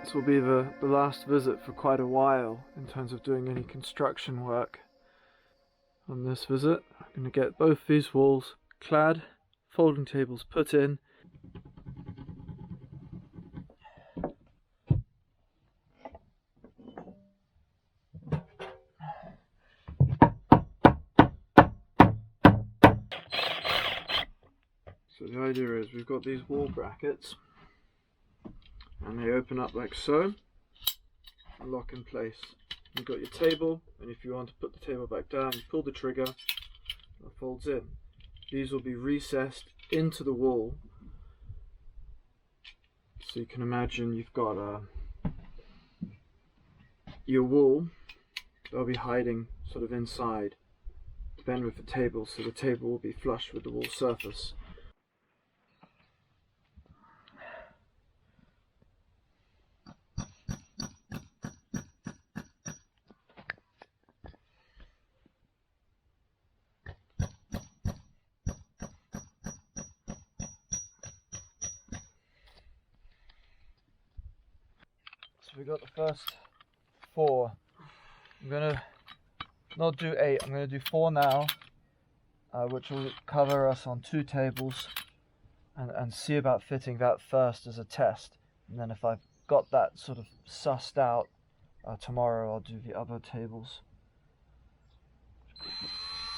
This will be the last visit for quite a while in terms of doing any construction work. On this visit, I'm going to get both these walls clad, folding tables put in. So the idea is we've got these wall brackets, and they open up like so and lock in place. You've got your table, and if you want to put the table back down, you pull the trigger, it folds in. These will be recessed into the wall, so you can imagine you've got your wall, they'll be hiding sort of inside the bend with the table, so the table will be flush with the wall surface. So we got the first 4. I'm gonna not do 8, I'm gonna do 4 now, which will cover us on 2 tables, and see about fitting that first as a test. And then if I've got that sort of sussed out, tomorrow I'll do the other tables.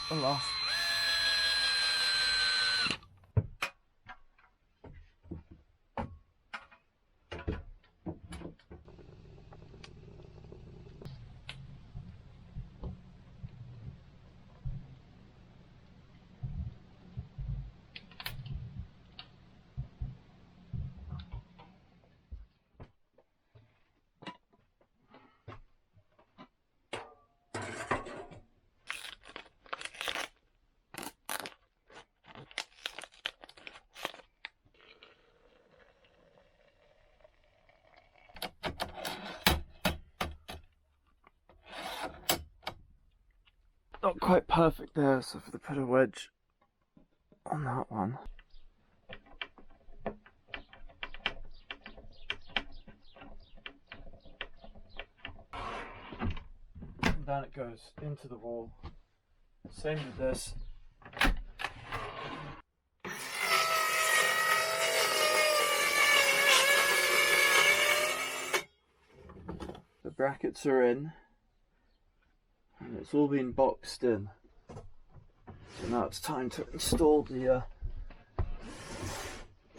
The last. Not quite perfect there, so for the put a wedge on that one. And down it goes into the wall. Same with this. The brackets are in. And it's all been boxed in. So now it's time to install the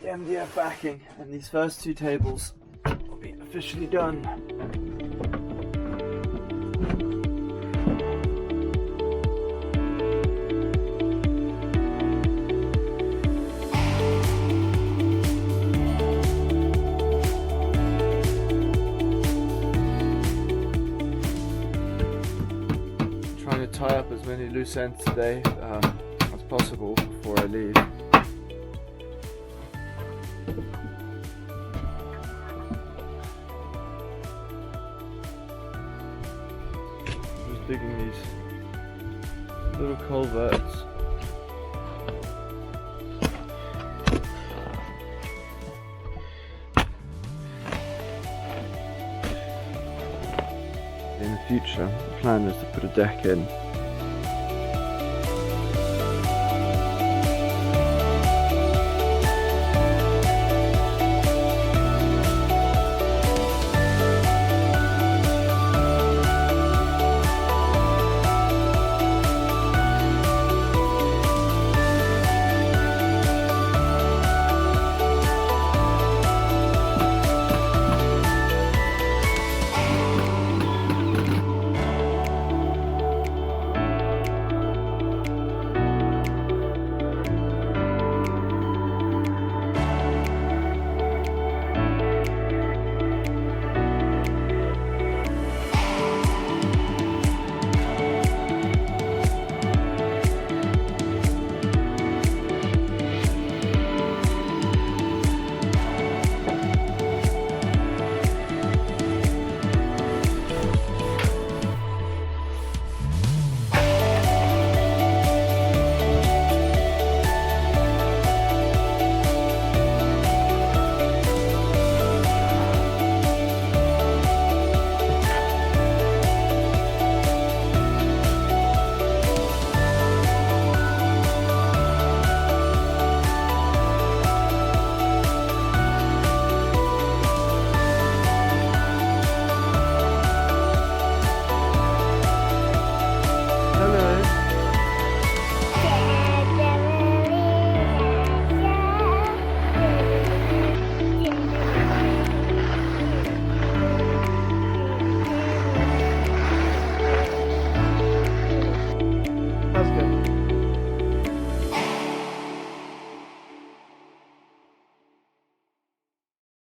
MDF backing, and these first 2 tables will be officially done. Tie up as many loose ends today as possible before I leave. digging these little culverts. In the future, the plan is to put a deck in